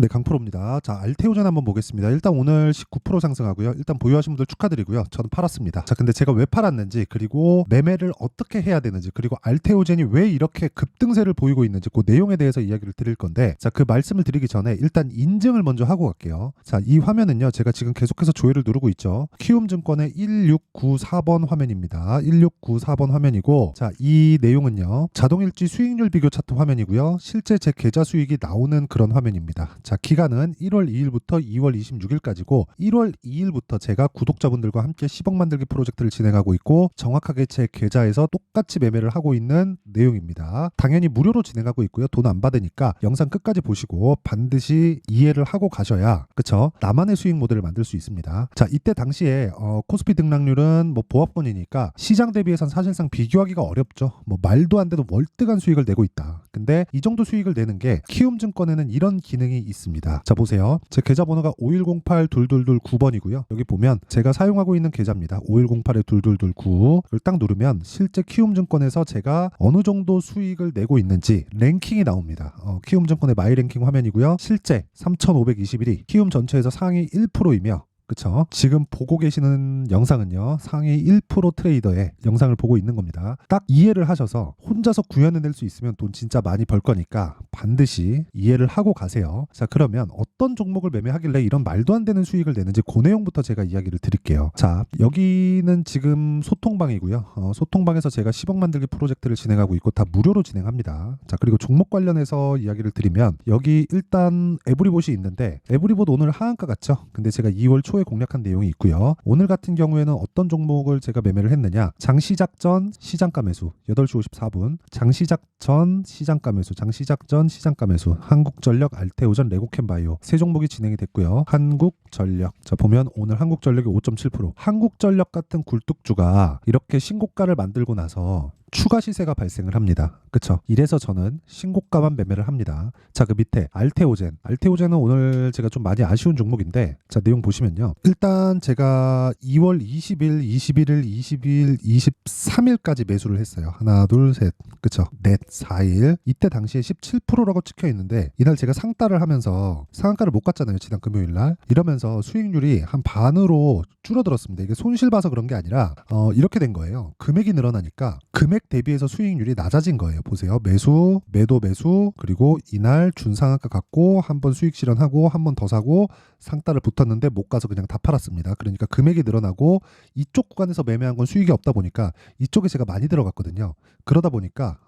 네, 강프로입니다. 자, 알테오젠 한번 보겠습니다. 일단 오늘 19% 상승하고요. 일단 보유하신 분들 축하드리고요. 저는 팔았습니다. 자, 근데 제가 왜 팔았는지, 그리고 매매를 어떻게 해야 되는지, 그리고 알테오젠이 왜 이렇게 급등세를 보이고 있는지 그 내용에 대해서 이야기를 드릴 건데, 자, 그 말씀을 드리기 전에 일단 인증을 먼저 하고 갈게요. 자, 이 화면은요, 제가 지금 계속해서 조회를 누르고 있죠. 키움증권의 1694번 화면입니다. 1694번 화면이고, 자, 이 내용은요, 자동일지 수익률 비교 차트 화면이고요. 실제 제 계좌 수익이 나오는 그런 화면입니다. 자, 기간은 1월 2일부터 2월 26일까지고 1월 2일부터 제가 구독자분들과 함께 10억 만들기 프로젝트를 진행하고 있고 정확하게 제 계좌에서 똑같이 매매를 하고 있는 내용입니다. 당연히 무료로 진행하고 있고요. 돈 안 받으니까 영상 끝까지 보시고 반드시 이해를 하고 가셔야, 그쵸? 나만의 수익 모델을 만들 수 있습니다. 자, 이때 당시에 코스피 등락률은 뭐 보합권이니까 시장 대비해선 사실상 비교하기가 어렵죠. 뭐 말도 안 되는 월등한 수익을 내고 있다. 근데 이 정도 수익을 내는 게 키움증권에는 이런 기능이 있습니다. 자, 보세요. 제 계좌번호가 5108-2229번이고요. 여기 보면 제가 사용하고 있는 계좌입니다. 5108-2229를 딱 누르면 실제 키움증권에서 제가 어느 정도 수익을 내고 있는지 랭킹이 나옵니다. 키움증권의 마이랭킹 화면이고요. 실제 3521이 키움 전체에서 상위 1%이며, 그쵸? 지금 보고 계시는 영상은요, 상위 1% 트레이더의 영상을 보고 있는 겁니다. 딱 이해를 하셔서 혼자서 구현해낼 수 있으면 돈 진짜 많이 벌 거니까 반드시 이해를 하고 가세요. 자, 그러면 어떤 종목을 매매하길래 이런 말도 안 되는 수익을 내는지 그 내용부터 제가 이야기를 드릴게요. 자, 여기는 지금 소통방이고요. 소통방에서 제가 10억 만들기 프로젝트를 진행하고 있고 다 무료로 진행합니다. 자, 그리고 종목 관련해서 이야기를 드리면 여기 일단 에브리봇이 있는데 에브리봇 오늘 하한가 같죠? 근데 제가 2월 초에 공략한 내용이 있고요. 오늘 같은 경우에는 어떤 종목을 제가 매매를 했느냐, 장시작 전 시장가 매수 8시 54분, 장시작 전 시장가 매수, 장시작 전 시장가 매수, 한국전력, 알테오전, 레고캠바이오 세 종목이 진행이 됐고요. 한국전력, 자, 보면 오늘 한국전력이 5.7%, 한국전력 같은 굴뚝주가 이렇게 신고가를 만들고 나서 추가 시세가 발생을 합니다. 그쵸? 이래서 저는 신고가만 매매를 합니다. 자, 그 밑에 알테오젠. 알테오젠은 오늘 제가 좀 많이 아쉬운 종목인데, 자, 내용 보시면요. 일단 제가 2월 20일, 21일, 22일, 23일까지 매수를 했어요. 하나, 둘, 셋. 그쵸? 넷, 4일. 이때 당시에 17%라고 찍혀 있는데, 이날 제가 상따를 하면서 상한가를 못 갔잖아요. 지난 금요일 날. 이러면서 수익률이 한 반으로 줄어들었습니다. 이게 손실 봐서 그런 게 아니라, 이렇게 된 거예요. 금액이 늘어나니까 금액 대비해서 수익률이 낮아진 거예요. 보세요. 매수, 매도 매수, 그리고 이날 준상한가 갖고 한번 수익 실현하고 한 번 더 사고 상따를 붙었는데 못 가서 그냥 다 팔았습니다. 그러니까 금액이 늘어나고 이쪽 구간에서 매매한 건 수익이 없다 보니까 이쪽에 제가 많이 들어갔거든요. 그러다 보니까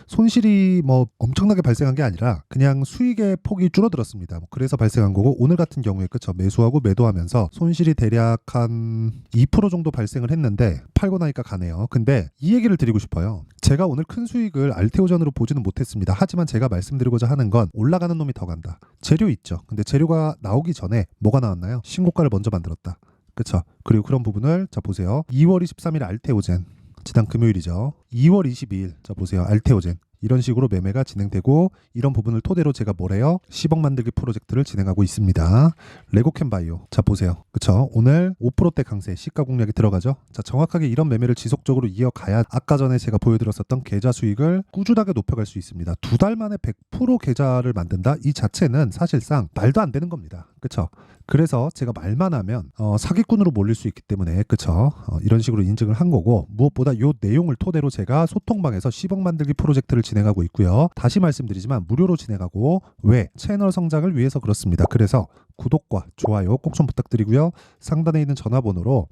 손실이 뭐 엄청나게 발생한 게 아니라 그냥 수익의 폭이 줄어들었습니다. 그래서 발생한 거고, 오늘 같은 경우에 그쵸, 매수하고 매도하면서 손실이 대략 한 2% 정도 발생을 했는데 팔고 나니까 가네요. 근데 이 얘기를 드리고 싶어요. 제가 오늘 큰 수익을 알테오전으로 보지는 못했습니다. 하지만 제가 말씀드리고자 하는 건 올라가는 놈이 더 간다. 재료 있죠. 근데 재료가 나오기 전에 뭐가 나왔나요? 신고가를 먼저 만들었다. 그쵸? 그리고 그런 부분을, 자, 보세요. 2월 23일 알테오젠, 지난 금요일이죠. 2월 22일, 자, 보세요. 알테오젠. 이런 식으로 매매가 진행되고, 이런 부분을 토대로 제가 뭐래요? 10억 만들기 프로젝트를 진행하고 있습니다. 레고캠바이오, 자, 보세요. 그쵸? 오늘 5%대 강세 시가 공략이 들어가죠. 자, 정확하게 이런 매매를 지속적으로 이어가야 아까 전에 제가 보여드렸었던 계좌 수익을 꾸준하게 높여갈 수 있습니다. 2달 만에 100% 계좌를 만든다? 이 자체는 사실상 말도 안 되는 겁니다. 그쵸? 그래서 제가 말만 하면 사기꾼으로 몰릴 수 있기 때문에, 그쵸? 이런 식으로 인증을 한 거고, 무엇보다 이 내용을 토대로 제가 소통방에서 10억 만들기 프로젝트를 진행하고 있고요. 다시 말씀드리지만 무료로 진행하고, 왜? 채널 성장을 위해서 그렇습니다. 그래서 구독과 좋아요 꼭 좀 부탁드리고요. 상단에 있는 전화번호로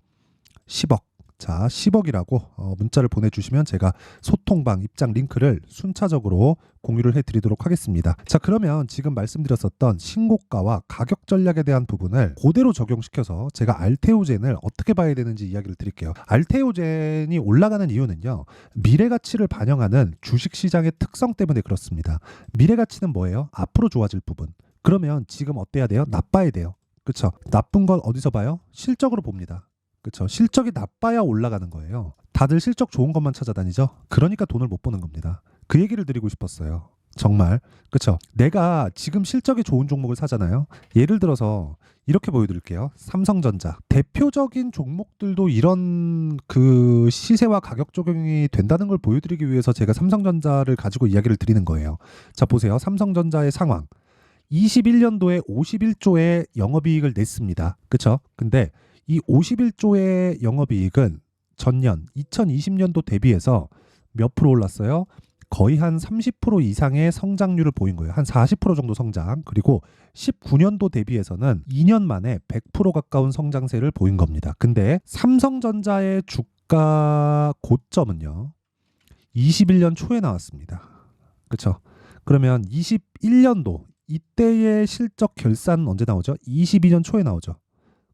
10억, 자, 10억이라고 문자를 보내주시면 제가 소통방 입장 링크를 순차적으로 공유를 해드리도록 하겠습니다. 자, 그러면 지금 말씀드렸었던 신고가와 가격 전략에 대한 부분을 그대로 적용시켜서 제가 알테오젠을 어떻게 봐야 되는지 이야기를 드릴게요. 알테오젠이 올라가는 이유는요, 미래가치를 반영하는 주식시장의 특성 때문에 그렇습니다. 미래가치는 뭐예요? 앞으로 좋아질 부분. 그러면 지금 어때야 돼요? 나빠야 돼요. 그쵸? 나쁜 건 어디서 봐요? 실적으로 봅니다. 그쵸? 실적이 나빠야 올라가는 거예요. 다들 실적 좋은 것만 찾아다니죠? 그러니까 돈을 못 버는 겁니다. 그 얘기를 드리고 싶었어요. 정말. 그쵸? 내가 지금 실적이 좋은 종목을 사잖아요. 예를 들어서 이렇게 보여드릴게요. 삼성전자. 대표적인 종목들도 이런 그 시세와 가격 적용이 된다는 걸 보여드리기 위해서 제가 삼성전자를 가지고 이야기를 드리는 거예요. 자, 보세요. 삼성전자의 상황. 21년도에 51조의 영업이익을 냈습니다. 그쵸? 근데 이 51조의 영업이익은 전년 2020년도 대비해서 몇 프로 올랐어요? 거의 한 30% 이상의 성장률을 보인 거예요. 한 40% 정도 성장. 그리고 19년도 대비해서는 2년 만에 100% 가까운 성장세를 보인 겁니다. 근데 삼성전자의 주가 고점은요. 21년 초에 나왔습니다. 그렇죠? 그러면 21년도 이때의 실적 결산은 언제 나오죠? 22년 초에 나오죠.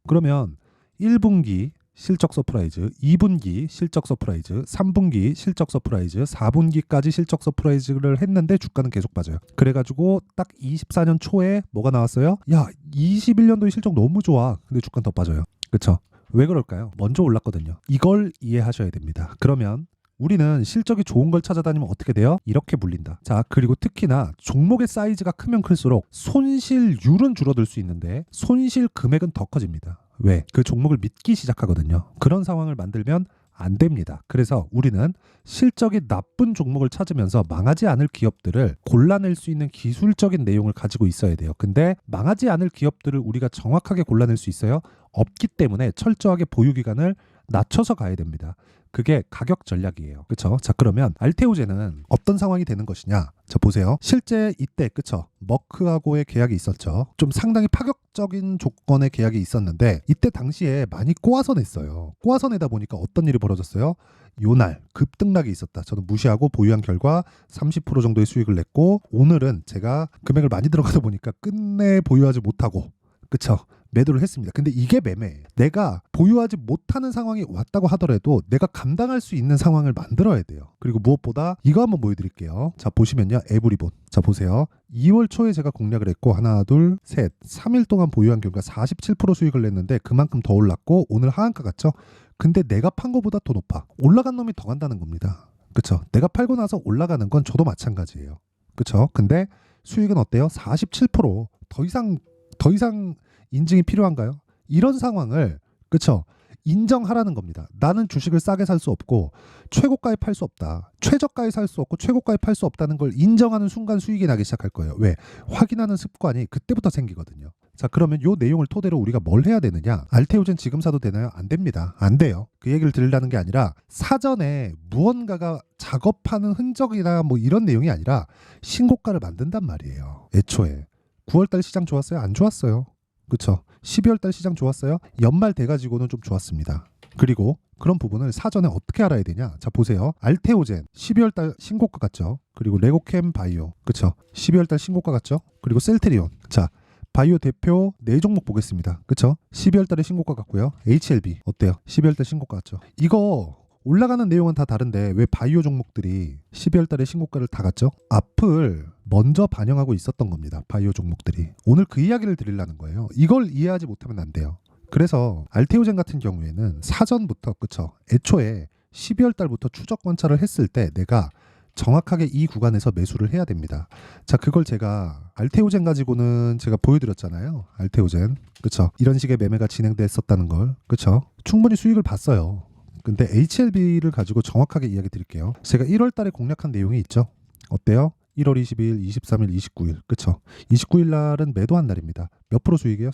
그러면 1분기 실적 서프라이즈, 2분기 실적 서프라이즈, 3분기 실적 서프라이즈, 4분기까지 실적 서프라이즈를 했는데 주가는 계속 빠져요. 그래가지고 딱 24년 초에 뭐가 나왔어요? 야, 21년도의 실적 너무 좋아. 근데 주가는 더 빠져요. 그쵸? 왜 그럴까요? 먼저 올랐거든요. 이걸 이해하셔야 됩니다. 그러면 우리는 실적이 좋은 걸 찾아다니면 어떻게 돼요? 이렇게 물린다. 자, 그리고 특히나 종목의 사이즈가 크면 클수록 손실률은 줄어들 수 있는데 손실 금액은 더 커집니다. 왜? 그 종목을 믿기 시작하거든요. 그런 상황을 만들면 안 됩니다. 그래서 우리는 실적이 나쁜 종목을 찾으면서 망하지 않을 기업들을 골라낼 수 있는 기술적인 내용을 가지고 있어야 돼요. 근데 망하지 않을 기업들을 우리가 정확하게 골라낼 수 있어요? 없기 때문에 철저하게 보유 기간을 낮춰서 가야 됩니다. 그게 가격 전략이에요. 그쵸? 자, 그러면 알테오젠은 어떤 상황이 되는 것이냐? 자, 보세요. 실제 이때, 그쵸? 머크하고의 계약이 있었죠. 좀 상당히 파격적인 조건의 계약이 있었는데 이때 당시에 많이 꼬아서 냈어요. 꼬아서 내다 보니까 어떤 일이 벌어졌어요? 요날 급등락이 있었다. 저는 무시하고 보유한 결과 30% 정도의 수익을 냈고 오늘은 제가 금액을 많이 들어가다 보니까 끝내 보유하지 못하고 그쵸? 매도를 했습니다. 근데 이게 매매예요. 내가 보유하지 못하는 상황이 왔다고 하더라도 내가 감당할 수 있는 상황을 만들어야 돼요. 그리고 무엇보다 이거 한번 보여드릴게요. 자, 보시면요. 에브리본. 자, 보세요. 2월 초에 제가 공략을 했고 하나, 둘, 셋, 3일 동안 보유한 결과 47% 수익을 냈는데 그만큼 더 올랐고 오늘 하한가 같죠? 근데 내가 판 거보다 더 높아. 올라간 놈이 더 간다는 겁니다. 그쵸? 내가 팔고 나서 올라가는 건 저도 마찬가지예요. 그쵸? 근데 수익은 어때요? 47%. 더 이상 인증이 필요한가요? 이런 상황을 그쵸? 인정하라는 겁니다. 나는 주식을 싸게 살 수 없고 최고가에 팔 수 없다. 최저가에 살 수 없고 최고가에 팔 수 없다는 걸 인정하는 순간 수익이 나기 시작할 거예요. 왜? 확인하는 습관이 그때부터 생기거든요. 자, 그러면 이 내용을 토대로 우리가 뭘 해야 되느냐? 알테오젠 지금 사도 되나요? 안 됩니다. 안 돼요. 그 얘기를 드리려는 게 아니라 사전에 무언가가 작업하는 흔적이나 뭐 이런 내용이 아니라 신고가를 만든단 말이에요. 애초에 9월달 시장 좋았어요? 안 좋았어요. 그쵸? 12월달 시장 좋았어요? 연말 돼가지고는 좀 좋았습니다. 그리고 그런 부분을 사전에 어떻게 알아야 되냐? 자, 보세요. 알테오젠 12월달 신고가 같죠? 그리고 레고캠 바이오, 그쵸? 12월달 신고가 같죠? 그리고 셀트리온. 자, 바이오 대표 4종목 보겠습니다. 그쵸? 12월달에 신고가 같고요. HLB 어때요? 12월달 신고가 같죠? 이거 올라가는 내용은 다 다른데 왜 바이오 종목들이 12월 달에 신고가를 다 갔죠? 앞을 먼저 반영하고 있었던 겁니다. 바이오 종목들이. 오늘 그 이야기를 드리려는 거예요. 이걸 이해하지 못하면 안 돼요. 그래서 알테오젠 같은 경우에는 사전부터 그쵸? 애초에 12월 달부터 추적 관찰을 했을 때 내가 정확하게 이 구간에서 매수를 해야 됩니다. 자, 그걸 제가 알테오젠 가지고는 제가 보여드렸잖아요. 알테오젠. 그쵸? 이런 식의 매매가 진행됐었다는 걸. 그쵸? 충분히 수익을 봤어요. 근데 HLB를 가지고 정확하게 이야기 드릴게요. 제가 1월 달에 공략한 내용이 있죠. 어때요? 1월 20일, 23일, 29일. 그쵸? 29일 날은 매도한 날입니다. 몇 프로 수익이에요?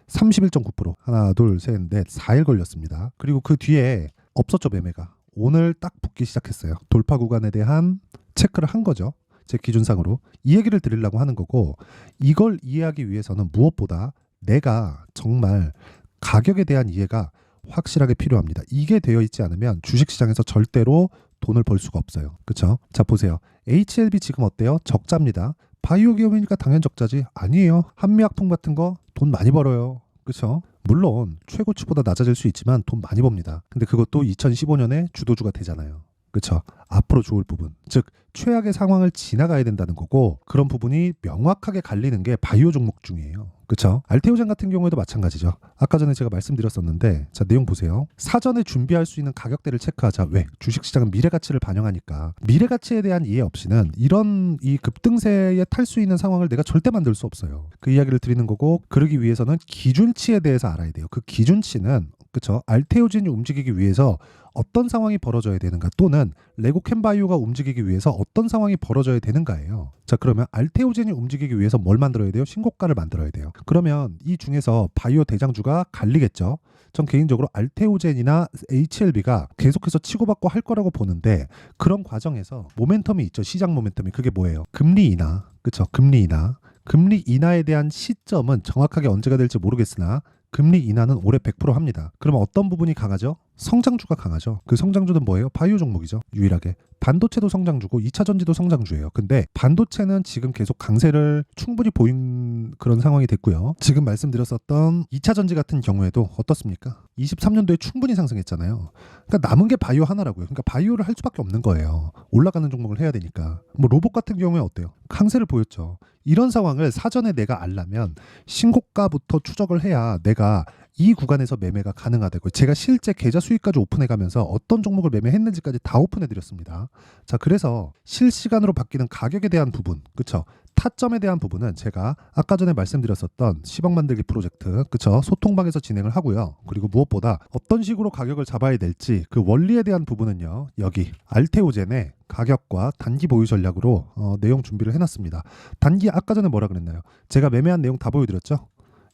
31.9%. 하나, 둘, 셋, 넷, 4일 걸렸습니다. 그리고 그 뒤에 없었죠, 매매가. 오늘 딱 붙기 시작했어요. 돌파 구간에 대한 체크를 한 거죠. 제 기준상으로. 이 얘기를 드리려고 하는 거고 이걸 이해하기 위해서는 무엇보다 내가 정말 가격에 대한 이해가 확실하게 필요합니다. 이게 되어 있지 않으면 주식시장에서 절대로 돈을 벌 수가 없어요. 그쵸? 자, 보세요. HLB 지금 어때요? 적자입니다. 바이오 기업이니까 당연 적자지. 아니에요. 한미약품 같은 거 돈 많이 벌어요. 그쵸? 물론 최고치보다 낮아질 수 있지만 돈 많이 법니다. 근데 그것도 2015년에 주도주가 되잖아요. 그쵸? 앞으로 좋을 부분. 즉 최악의 상황을 지나가야 된다는 거고 그런 부분이 명확하게 갈리는 게 바이오 종목 중이에요. 그쵸? 알테오젠 같은 경우에도 마찬가지죠. 아까 전에 제가 말씀드렸었는데 자, 내용 보세요. 사전에 준비할 수 있는 가격대를 체크하자. 왜? 주식시장은 미래가치를 반영하니까 미래가치에 대한 이해 없이는 이런 이 급등세에 탈 수 있는 상황을 내가 절대 만들 수 없어요. 그 이야기를 드리는 거고 그러기 위해서는 기준치에 대해서 알아야 돼요. 그 기준치는 그쵸? 알테오젠이 움직이기 위해서 어떤 상황이 벌어져야 되는가, 또는 레고캠바이오가 움직이기 위해서 어떤 상황이 벌어져야 되는가예요. 자, 그러면 알테오젠이 움직이기 위해서 뭘 만들어야 돼요? 신고가를 만들어야 돼요. 그러면 이 중에서 바이오 대장주가 갈리겠죠. 전 개인적으로 알테오젠이나 HLB가 계속해서 치고받고 할 거라고 보는데, 그런 과정에서 모멘텀이 있죠. 시장 모멘텀이. 그게 뭐예요? 금리 인하. 그쵸? 금리 인하. 금리 인하에 대한 시점은 정확하게 언제가 될지 모르겠으나 금리 인하는 올해 100% 합니다. 그러면 어떤 부분이 강하죠? 성장주가 강하죠. 그 성장주는 뭐예요? 바이오 종목이죠. 유일하게. 반도체도 성장주고 2차 전지도 성장주예요. 근데 반도체는 지금 계속 강세를 충분히 보인 그런 상황이 됐고요. 지금 말씀드렸었던 2차 전지 같은 경우에도 어떻습니까? 23년도에 충분히 상승했잖아요. 그러니까 남은 게 바이오 하나라고요. 그러니까 바이오를 할 수밖에 없는 거예요. 올라가는 종목을 해야 되니까. 뭐 로봇 같은 경우에 어때요? 강세를 보였죠. 이런 상황을 사전에 내가 알려면 신고가부터 추적을 해야 내가 이 구간에서 매매가 가능하다고. 제가 실제 계좌 수익까지 오픈해가면서 어떤 종목을 매매했는지까지 다 오픈해드렸습니다. 자, 그래서 실시간으로 바뀌는 가격에 대한 부분, 그쵸? 타점에 대한 부분은 제가 아까 전에 말씀드렸었던 10억 만들기 프로젝트, 그쵸? 소통방에서 진행을 하고요. 그리고 무엇보다 어떤 식으로 가격을 잡아야 될지 그 원리에 대한 부분은요, 여기 알테오젠의 가격과 단기 보유 전략으로 내용 준비를 해놨습니다. 단기 아까 전에 뭐라 그랬나요? 제가 매매한 내용 다 보여드렸죠?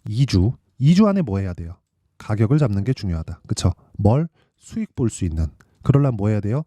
2주 안에 뭐 해야 돼요? 가격을 잡는 게 중요하다. 그쵸? 뭘? 수익 볼 수 있는. 그러려면 뭐 해야 돼요?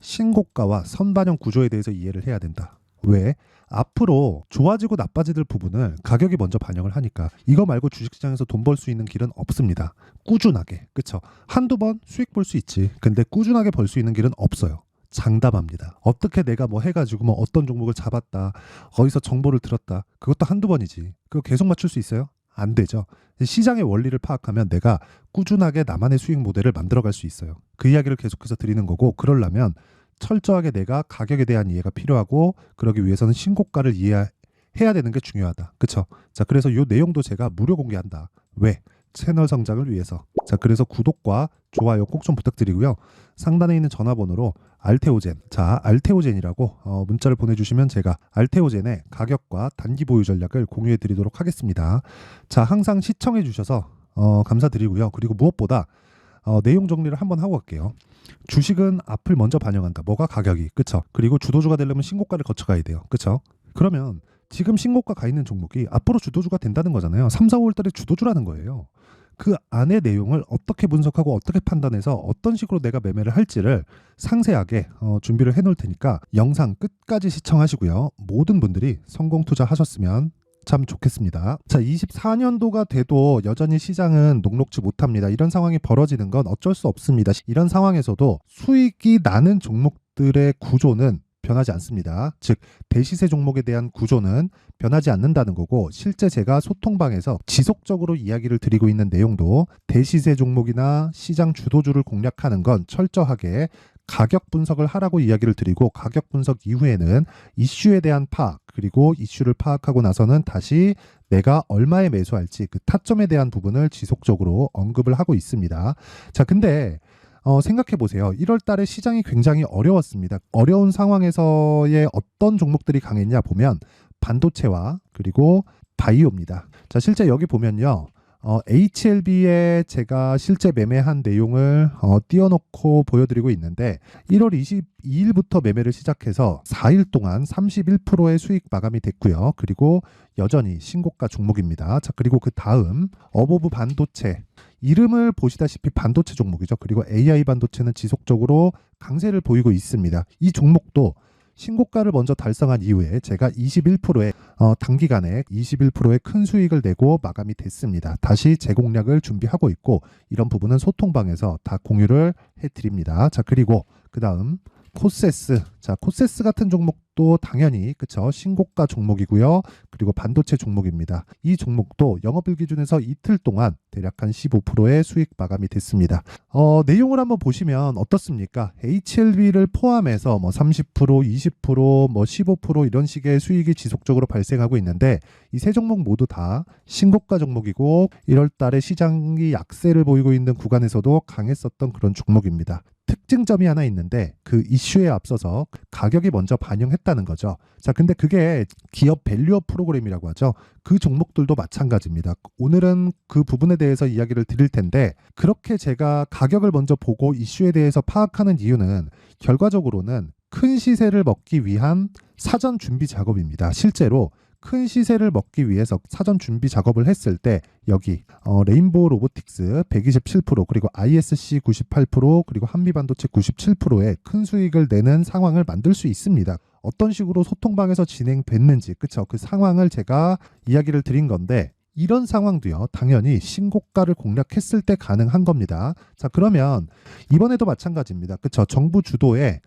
신고가와 선반영 구조에 대해서 이해를 해야 된다. 왜? 앞으로 좋아지고 나빠질 부분을 가격이 먼저 반영을 하니까. 이거 말고 주식시장에서 돈 벌 수 있는 길은 없습니다. 꾸준하게. 그쵸? 한두 번 수익 볼 수 있지. 근데 꾸준하게 벌 수 있는 길은 없어요. 장담합니다. 어떻게 내가 뭐 해가지고 뭐 어떤 종목을 잡았다, 어디서 정보를 들었다, 그것도 한두 번이지. 그거 계속 맞출 수 있어요? 안 되죠. 시장의 원리를 파악하면 내가 꾸준하게 나만의 수익 모델을 만들어갈 수 있어요. 그 이야기를 계속해서 드리는 거고, 그러려면 철저하게 내가 가격에 대한 이해가 필요하고, 그러기 위해서는 신고가를 이해해야 되는 게 중요하다. 그쵸? 자, 그래서 이 내용도 제가 무료 공개한다. 왜? 채널 성장을 위해서. 자, 그래서 구독과 좋아요 꼭 좀 부탁드리고요. 상단에 있는 전화번호로 알테오젠, 자, 알테오젠이라고 문자를 보내주시면 제가 알테오젠의 가격과 단기 보유 전략을 공유해 드리도록 하겠습니다. 자, 항상 시청해 주셔서 감사드리고요. 그리고 무엇보다 내용 정리를 한번 하고 갈게요. 주식은 앞을 먼저 반영한다. 뭐가? 가격이. 그쵸? 그리고 주도주가 되려면 신고가를 거쳐가야 돼요. 그쵸? 그러면 지금 신고가 가 있는 종목이 앞으로 주도주가 된다는 거잖아요. 3, 4, 5월 달에 주도주라는 거예요. 그 안의 내용을 어떻게 분석하고 어떻게 판단해서 어떤 식으로 내가 매매를 할지를 상세하게 준비를 해놓을 테니까 영상 끝까지 시청하시고요. 모든 분들이 성공 투자하셨으면 참 좋겠습니다. 자, 24년도가 돼도 여전히 시장은 녹록지 못합니다. 이런 상황이 벌어지는 건 어쩔 수 없습니다. 이런 상황에서도 수익이 나는 종목들의 구조는 변하지 않습니다. 즉, 대시세 종목에 대한 구조는 변하지 않는다는 거고, 실제 제가 소통방에서 지속적으로 이야기를 드리고 있는 내용도 대시세 종목이나 시장 주도주를 공략하는 건 철저하게 가격 분석을 하라고 이야기를 드리고, 가격 분석 이후에는 이슈에 대한 파악, 그리고 이슈를 파악하고 나서는 다시 내가 얼마에 매수할지 그 타점에 대한 부분을 지속적으로 언급을 하고 있습니다. 자, 근데 생각해 보세요. 1월 달에 시장이 굉장히 어려웠습니다. 어려운 상황에서의 어떤 종목들이 강했냐 보면 반도체와 그리고 바이오입니다. 자, 실제 여기 보면요. HLB에 제가 실제 매매한 내용을 띄워놓고 보여드리고 있는데, 1월 22일부터 매매를 시작해서 4일 동안 31%의 수익 마감이 됐고요. 그리고 여전히 신고가 종목입니다. 자, 그리고 그 다음 어보브 반도체, 이름을 보시다시피 반도체 종목이죠. 그리고 AI 반도체는 지속적으로 강세를 보이고 있습니다. 이 종목도 신고가를 먼저 달성한 이후에 제가 21%의 단기간에 21%의 큰 수익을 내고 마감이 됐습니다. 다시 재공략을 준비하고 있고, 이런 부분은 소통방에서 다 공유를 해드립니다. 자, 그리고 그 다음 코세스. 자, 코세스 같은 종목도 당연히 그쵸, 신고가 종목이고요. 그리고 반도체 종목입니다. 이 종목도 영업일 기준에서 이틀 동안 대략 한 15%의 수익 마감이 됐습니다. 내용을 한번 보시면 어떻습니까? HLB를 포함해서 뭐 30%, 20%, 뭐 15% 이런 식의 수익이 지속적으로 발생하고 있는데, 이 세 종목 모두 다 신고가 종목이고, 1월 달에 시장이 약세를 보이고 있는 구간에서도 강했었던 그런 종목입니다. 특징점이 하나 있는데 그 이슈에 앞서서 가격이 먼저 반영했다는 거죠. 자, 근데 그게 기업 밸류업 프로그램이라고 하죠. 그 종목들도 마찬가지입니다. 오늘은 그 부분에 대해서 이야기를 드릴 텐데, 그렇게 제가 가격을 먼저 보고 이슈에 대해서 파악하는 이유는 결과적으로는 큰 시세를 먹기 위한 사전 준비 작업입니다. 실제로 큰 시세를 먹기 위해서 사전 준비 작업을 했을 때 여기 레인보우 로보틱스 127% 그리고 ISC 98% 그리고 한미반도체 97%의 큰 수익을 내는 상황을 만들 수 있습니다. 어떤 식으로 소통방에서 진행됐는지, 그쵸? 그 상황을 제가 이야기를 드린 건데, 이런 상황도요, 당연히 신고가를 공략했을 때 가능한 겁니다. 자, 그러면 이번에도 마찬가지입니다. 그쵸? 정부 주도의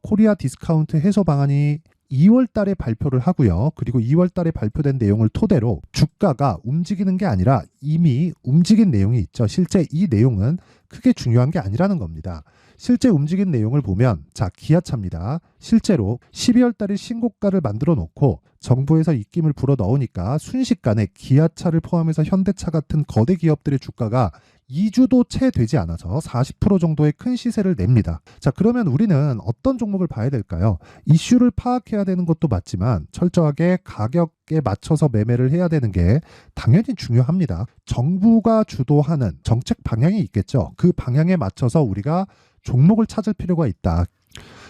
코리아 디스카운트 해소 방안이 2월 달에 발표를 하고요. 그리고 2월 달에 발표된 내용을 토대로 주가가 움직이는 게 아니라 이미 움직인 내용이 있죠. 실제 이 내용은 크게 중요한 게 아니라는 겁니다. 실제 움직인 내용을 보면, 자, 기아차입니다. 실제로 12월 달에 신고가를 만들어 놓고 정부에서 입김을 불어 넣으니까 순식간에 기아차를 포함해서 현대차 같은 거대 기업들의 주가가 2주도 채 되지 않아서 40% 정도의 큰 시세를 냅니다. 자, 그러면 우리는 어떤 종목을 봐야 될까요? 이슈를 파악해야 되는 것도 맞지만 철저하게 가격에 맞춰서 매매를 해야 되는 게 당연히 중요합니다. 정부가 주도하는 정책 방향이 있겠죠. 그 방향에 맞춰서 우리가 종목을 찾을 필요가 있다.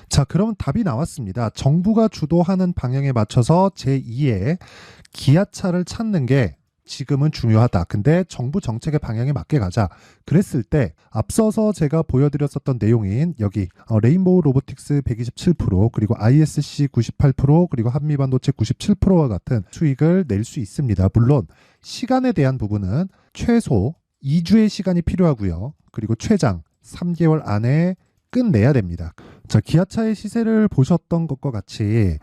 자, 그럼 답이 나왔습니다. 정부가 주도하는 방향에 맞춰서 제2의 기아차를 찾는 게 지금은 중요하다. 근데 정부 정책의 방향에 맞게 가자. 그랬을 때 앞서서 제가 보여드렸었던 내용인 여기 레인보우 로보틱스 127% 그리고 ISC 98% 그리고 한미반도체 97%와 같은 수익을 낼 수 있습니다. 물론 시간에 대한 부분은 최소 2주의 시간이 필요하고요. 그리고 최장 3개월 안에 끝내야 됩니다. 자, 기아차의 시세를 보셨던 것과 같이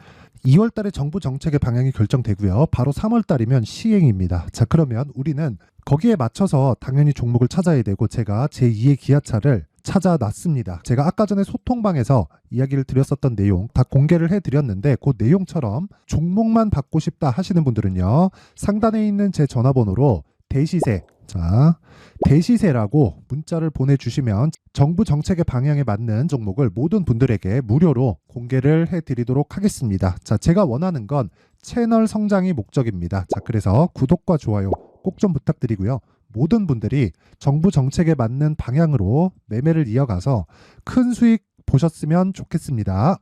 2월 달에 정부 정책의 방향이 결정되고요. 바로 3월 달이면 시행입니다. 자, 그러면 우리는 거기에 맞춰서 당연히 종목을 찾아야 되고, 제가 제2의 기아차를 찾아놨습니다. 제가 아까 전에 소통방에서 이야기를 드렸었던 내용 다 공개를 해드렸는데, 그 내용처럼 종목만 받고 싶다 하시는 분들은요, 상단에 있는 제 전화번호로 대시세, 자, 대시세라고 문자를 보내주시면 정부 정책의 방향에 맞는 종목을 모든 분들에게 무료로 공개를 해드리도록 하겠습니다. 자, 제가 원하는 건 채널 성장이 목적입니다. 자, 그래서 구독과 좋아요 꼭 좀 부탁드리고요. 모든 분들이 정부 정책에 맞는 방향으로 매매를 이어가서 큰 수익 보셨으면 좋겠습니다.